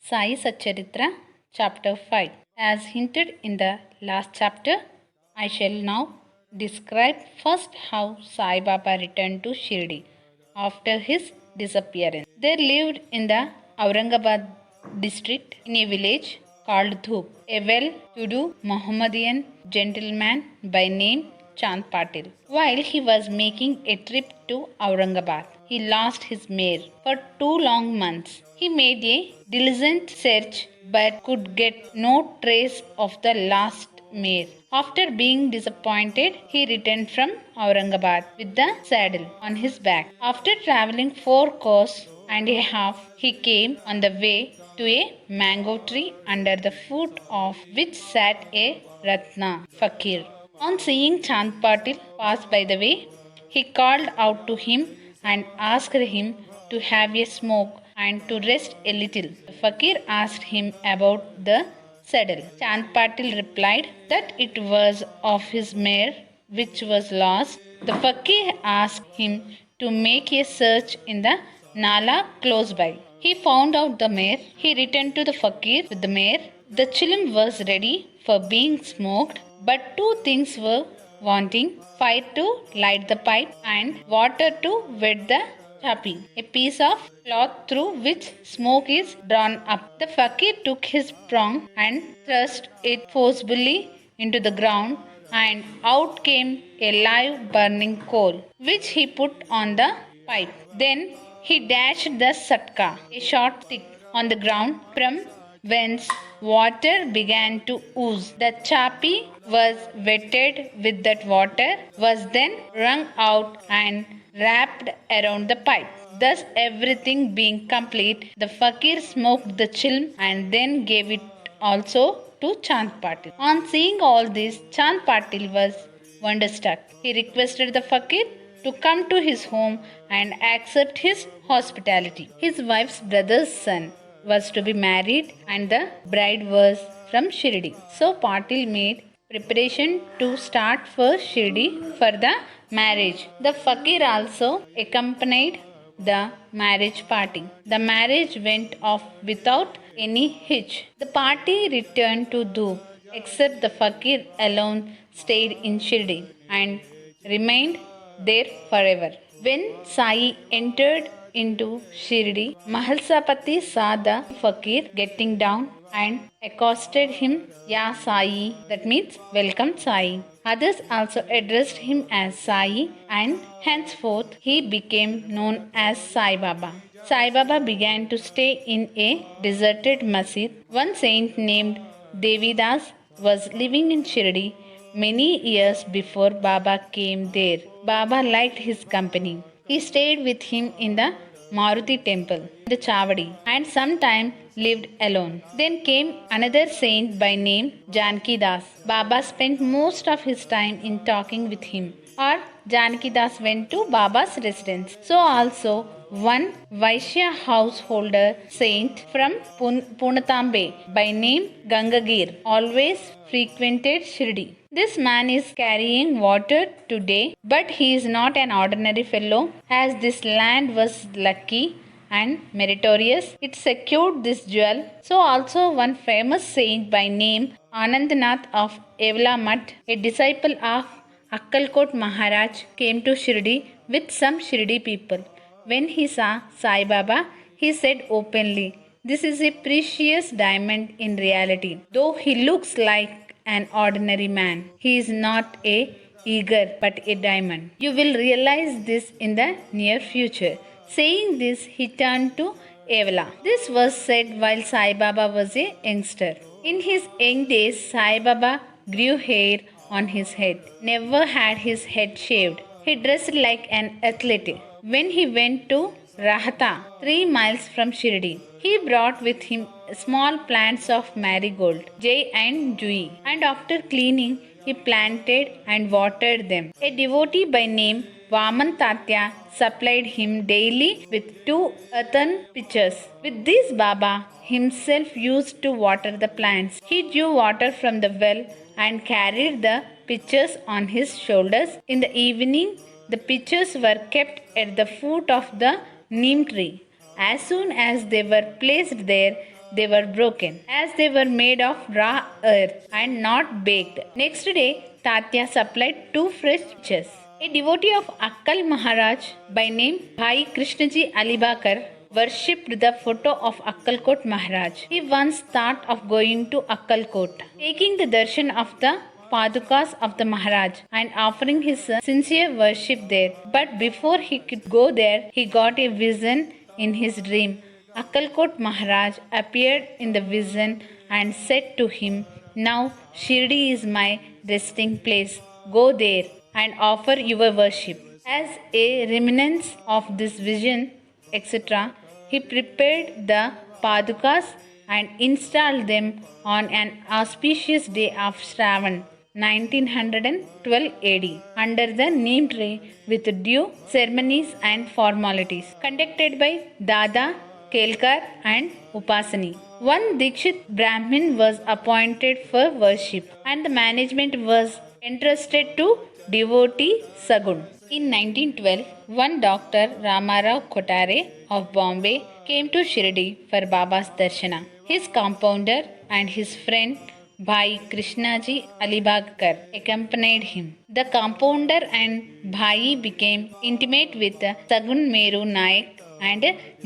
Sai Satcharitra, Chapter 5. As hinted in the last chapter, I shall now describe first how Sai Baba returned to Shirdi after his disappearance. There lived in the Aurangabad district in a village called Dhup, a well-to-do Mohammedan gentleman by name Chand Patil. While he was making a trip to Aurangabad, he lost his mare. For 2 long months, he made a diligent search but could get no trace of the lost mare. After being disappointed, he returned from Aurangabad with the saddle on his back. After traveling 4 course and a half, he came on the way to a mango tree under the foot of which sat a Ratna fakir. On seeing Chand Patil pass by the way, he called out to him and asked him to have a smoke and to rest a little. The fakir asked him about the saddle. Chand Patil replied that it was of his mare which was lost. The fakir asked him to make a search in the Nala close by. He found out the mare. He returned to the fakir with the mare. The chilim was ready for being smoked, but 2 things were wanting: fire to light the pipe and water to wet the chapi, a piece of cloth through which smoke is drawn up. The fakir took his prong and thrust it forcibly into the ground, and out came a live burning coal, which he put on the pipe. Then he dashed the satka, a short stick, on the ground, from whence water began to ooze. The chapi was wetted with that water, was then wrung out and wrapped around the pipe. Thus, everything being complete, the fakir smoked the chilm and then gave it also to Chand Patil. On seeing all this, Chand Patil was wonderstruck. He requested the fakir to come to his home and accept his hospitality. His wife's brother's son was to be married and the bride was from Shirdi. So Patil made preparation to start for Shirdi for the marriage. The fakir also accompanied the marriage party. The marriage went off without any hitch. The party returned to Dhup, except the fakir alone stayed in Shirdi and remained there forever. When Sai entered into Shirdi, Mahalsapati saw the fakir getting down and accosted him, Ya Sai, that means welcome Sai. Others also addressed him as Sai, and henceforth he became known as Sai Baba. Sai Baba began to stay in a deserted masjid. One saint named Devidas was living in Shirdi many years before Baba came there. Baba liked his company. He stayed with him in the Maruti temple, the Chavadi, and sometime lived alone. Then came another saint by name Janki Das. Baba spent most of his time in talking with him, or Janki Das went to Baba's residence. So also one Vaishya householder saint from Punatambe by name Gangagir always frequented Shirdi. This man is carrying water today, but he is not an ordinary fellow. As this land was lucky and meritorious, it secured this jewel. So also one famous saint by name Anandnath of Evla Mutt, a disciple of Akkalkot Maharaj, came to Shirdi with some Shirdi people. When he saw Sai Baba, he said openly, "This is a precious diamond in reality. Though he looks like an ordinary man, he is not a eager but a diamond. You will realize this in the near future." Saying this, he turned to Evla. This was said while Sai Baba was a youngster. In his young days, Sai Baba grew hair on his head, never had his head shaved. He dressed like an athlete. When he went to Rahata, 3 miles from Shirdi, he brought with him small plants of marigold, jay and jui, and after cleaning, he planted and watered them. A devotee by name Vaman Tatya supplied him daily with 2 earthen pitchers. With these, Baba himself used to water the plants. He drew water from the well and carried the pitchers on his shoulders. In the evening, the pitchers were kept at the foot of the neem tree. As soon as they were placed there, they were broken, as they were made of raw earth and not baked. Next day, Tatya supplied 2 fresh pitchers. A devotee of Akkal Maharaj by name Bhai Krishnaji Alibakar worshipped the photo of Akkalkot Maharaj. He once thought of going to Akkalkot, taking the darshan of the Padukas of the Maharaj and offering his sincere worship there. But before he could go there, he got a vision in his dream. Akkalkot Maharaj appeared in the vision and said to him, "Now Shirdi is my resting place. Go there and offer your worship." As a remnants of this vision, etc., he prepared the Padukas and installed them on an auspicious day of Shravan, 1912 AD, under the neem tree with due ceremonies and formalities, conducted by Dada, Kelkar and Upasani. One Dikshit Brahmin was appointed for worship and the management was entrusted to devotee Sagun. In 1912, one Dr. Ramarao Kotare of Bombay came to Shirdi for Baba's darshana. His compounder and his friend Bhai Krishnaji Alibagkar accompanied him. The compounder and Bhai became intimate with Sagun Meru Naik and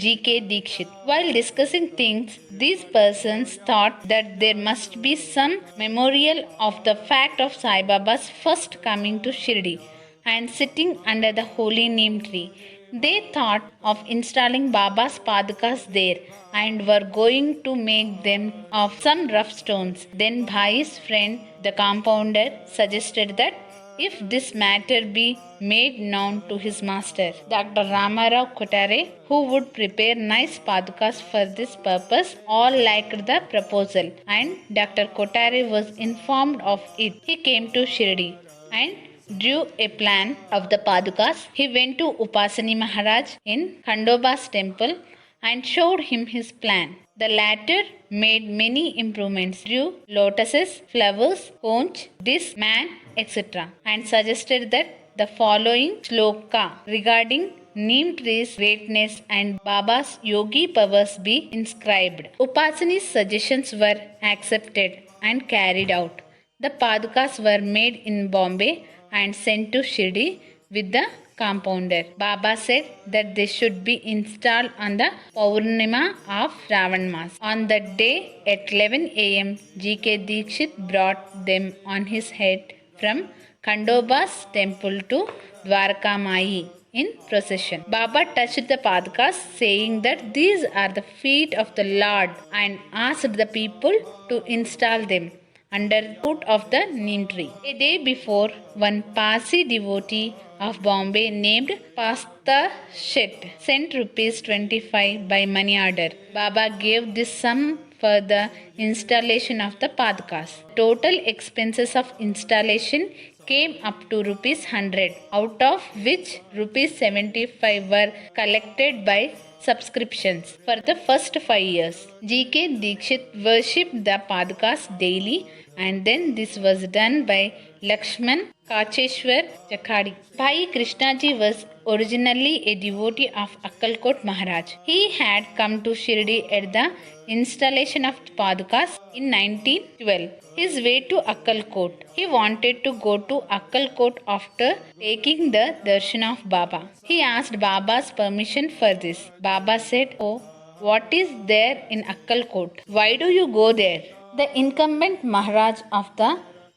G.K. Dikshit. While discussing things, these persons thought that there must be some memorial of the fact of Sai Baba's first coming to Shirdi and sitting under the holy neem tree. They thought of installing Baba's Padukas there and were going to make them of some rough stones. Then Bhai's friend, the compounder, suggested that if this matter be made known to his master, Dr. Ramarao Kotare, who would prepare nice Padukas for this purpose, all liked the proposal and Dr. Kotare was informed of it. He came to Shirdi and drew a plan of the Padukas. He went to Upasani Maharaj in Khandoba's temple and showed him his plan. The latter made many improvements, drew lotuses, flowers, conch, this man, etc., and suggested that the following shloka regarding neem tree's greatness and Baba's yogi powers be inscribed. Upasani's suggestions were accepted and carried out. The Padukas were made in Bombay and sent to Shirdi with the compounder. Baba said that they should be installed on the Paurnima of Shravan Mas. On that day at 11 am, G.K. Dikshit brought them on his head from Khandoba's temple to Dwarka Mai in procession. Baba touched the Padukas, saying that these are the feet of the Lord, and asked the people to install them under the foot of the neem tree. A day before, one Parsi devotee of Bombay named Pasta Shet sent rupees 25 by money order. Baba gave this sum for the installation of the Padukas. Total expenses of installation came up to rupees 100, out of which rupees 75 were collected by subscriptions for the first 5 years. G.K. Dikshit worshipped the Padukas daily, and then this was done by Lakshman Kacheshwar Jakhadi. Bhai Krishnaji was originally a devotee of Akkalkot Maharaj. He had come to Shirdi at the installation of Padukas in 1912. His way to Akkalkot. He wanted to go to Akkalkot after taking the darshan of Baba. He asked Baba's permission for this. Baba said, "Oh, what is there in Akkalkot? Why do you go there? The incumbent Maharaj of the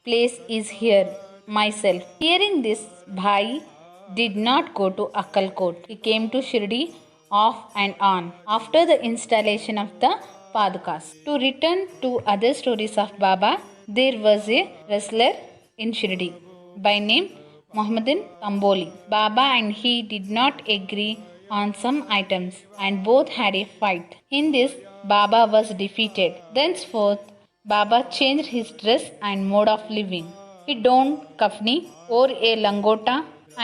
place is here, myself." Hearing this, Bhai did not go to Akkalkot. He came to Shirdi off and on after the installation of the Padukas. To return to other stories of Baba, there was a wrestler in Shirdi by name Mohammedan Kamboli. Baba and he did not agree on some items and both had a fight. In this, Baba was defeated. Thenceforth, Baba changed his dress and mode of living. He donned kafni, wore a langota,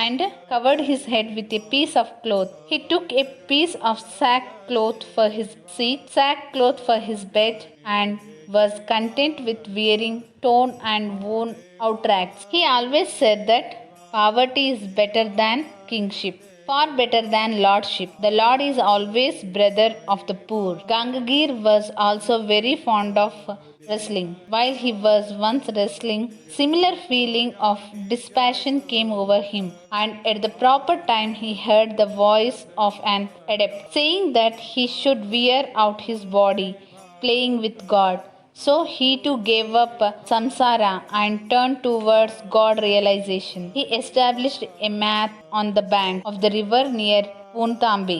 and covered his head with a piece of cloth. He took a piece of sackcloth for his seat, sackcloth for his bed, and was content with wearing torn and worn out rags. He always said that poverty is better than kingship. far better than lordship. The Lord is always brother of the poor. Gangagir was also very fond of wrestling. While he was once wrestling, similar feeling of dispassion came over him, and at the proper time he heard the voice of an adept saying that he should wear out his body playing with God. So he too gave up samsara and turned towards God realization. He established a mat on the bank of the river near Puntambe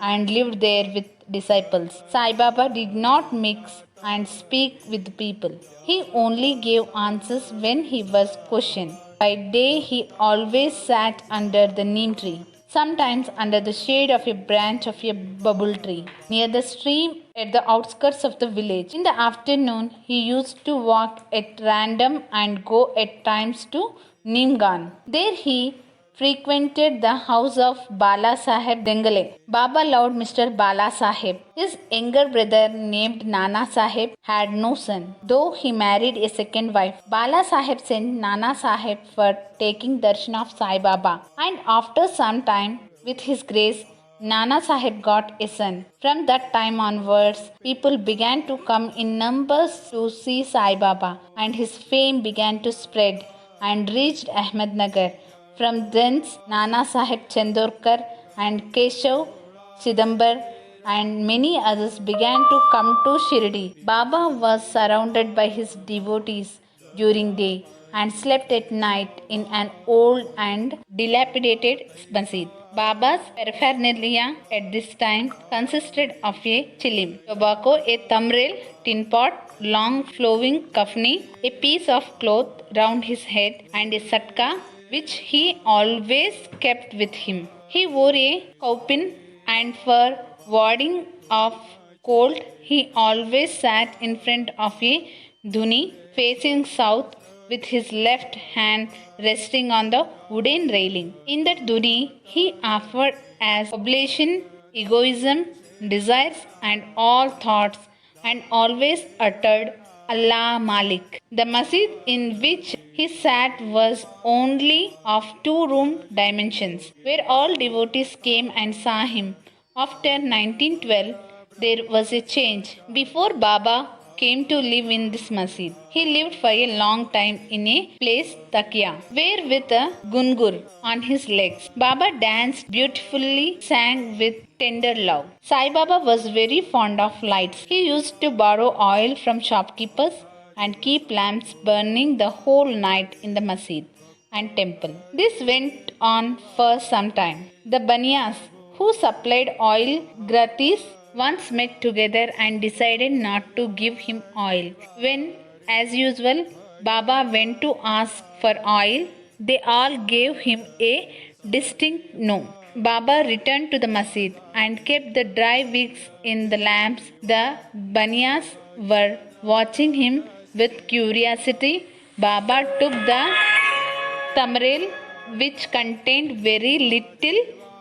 and lived there with disciples. Sai Baba did not mix and speak with people. He only gave answers when he was questioned. By day he always sat under the neem tree, sometimes under the shade of a branch of a bubble tree, near the stream at the outskirts of the village. In the afternoon, he used to walk at random and go at times to Nimgan. There he frequented the house of Bala Saheb Dengale. Baba loved Mr. Bala Saheb. His younger brother, named Nana Saheb, had no son, though he married a second wife. Bala Saheb sent Nana Saheb for taking darshan of Sai Baba, and after some time, with his grace, Nana Saheb got a son. From that time onwards, people began to come in numbers to see Sai Baba, and his fame began to spread and reached Ahmednagar. From thence, Nana Saheb Chandorkar and Keshav Chidambar and many others began to come to Shirdi. Baba was surrounded by his devotees during day and slept at night in an old and dilapidated masjid. Baba's paraphernalia at this time consisted of a chilim, tobacco, a thumbnail, tin pot, long flowing kafni, a piece of cloth round his head, and a satka which he always kept with him. He wore a kaupin, and for warding off cold, he always sat in front of a dhuni facing south with his left hand resting on the wooden railing. In that dhuni, he offered as oblation, egoism, desires, and all thoughts, and always uttered Allah Malik. The masjid in which he sat was only of 2-room dimensions, where all devotees came and saw him. After 1912, there was a change. Before Baba came to live in this masjid, he lived for a long time in a place Takia, where with a gungur on his legs, Baba danced beautifully, sang with tender love. Sai Baba was very fond of lights. He used to borrow oil from shopkeepers and keep lamps burning the whole night in the masjid and temple. This went on for some time. The Baniyas, who supplied oil gratis, once met together and decided not to give him oil. When, as usual, Baba went to ask for oil, they all gave him a distinct no. Baba returned to the masjid and kept the dry wicks in the lamps. The Baniyas were watching him with curiosity. Baba took the tamrail, which contained very little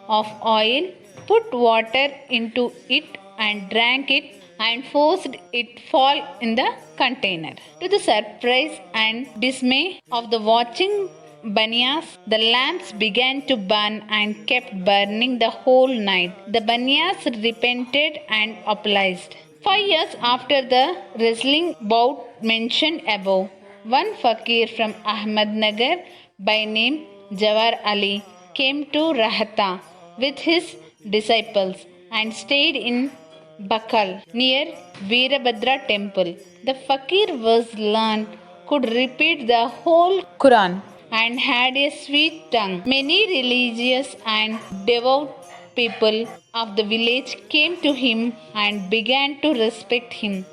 of oil, put water into it and drank it, and forced it fall in the container. To the surprise and dismay of the watching Baniyas, the lamps began to burn and kept burning the whole night. The Baniyas repented and apologized. 5 years after the wrestling bout mentioned above, one fakir from Ahmednagar by name Jawar Ali came to Rahata with his disciples and stayed in Bakal near Veerabhadra temple. The fakir was learned, could repeat the whole Quran, and had a sweet tongue. Many religious and devout people of the village came to him and began to respect him.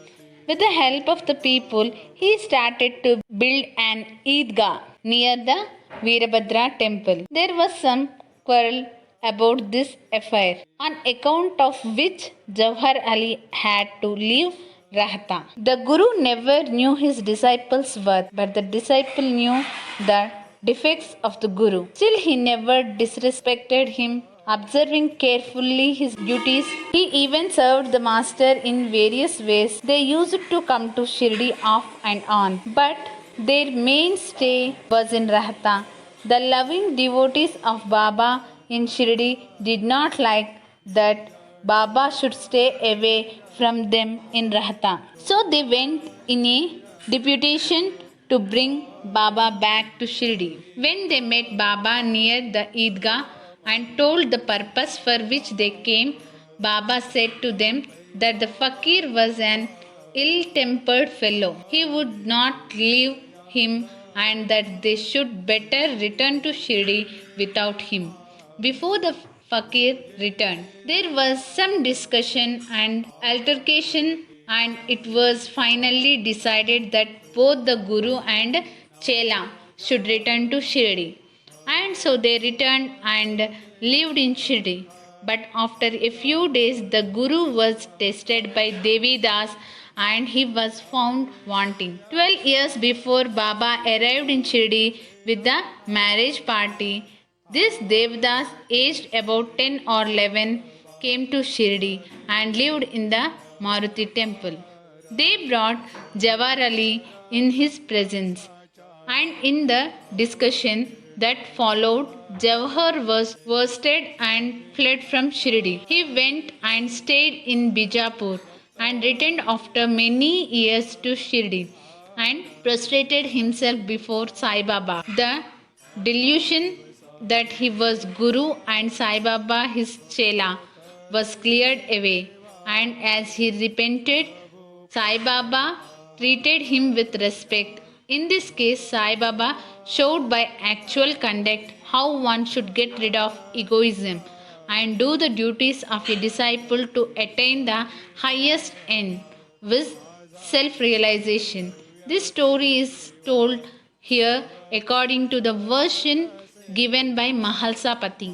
With the help of the people, he started to build an Eidgah near the Veerabhadra temple. There was some quarrel about this affair, on account of which Jawhar Ali had to leave Rahata. The Guru never knew his disciples' worth, but the disciple knew the defects of the Guru. Still, he never disrespected him, observing carefully his duties. He even served the master in various ways. They used to come to Shirdi off and on, but their mainstay was in Rahata. The loving devotees of Baba in Shirdi did not like that Baba should stay away from them in Rahata. So they went in a deputation to bring Baba back to Shirdi. When they met Baba near the Eidgah and told the purpose for which they came, Baba said to them that the fakir was an ill-tempered fellow. He would not leave him and that they should better return to Shirdi without him. Before the fakir returned, there was some discussion and altercation, and it was finally decided that both the Guru and Chela should return to Shirdi. And so they returned and lived in Shirdi. But after a few days, the Guru was tested by Devi Das and he was found wanting. 12 years before Baba arrived in Shirdi with the marriage party, this Devdas, aged about 10 or 11, came to Shirdi and lived in the Maruti temple. They brought Jawar Ali in his presence, and in the discussion that followed, Jawahar was worsted and fled from Shirdi. He went and stayed in Bijapur and returned after many years to Shirdi and prostrated himself before Sai Baba. The delusion that he was Guru and Sai Baba his Chela was cleared away, and as he repented, Sai Baba treated him with respect. In this case, Sai Baba showed by actual conduct how one should get rid of egoism and do the duties of a disciple to attain the highest end with self-realization. This story is told here according to the version given by Mahalsapati.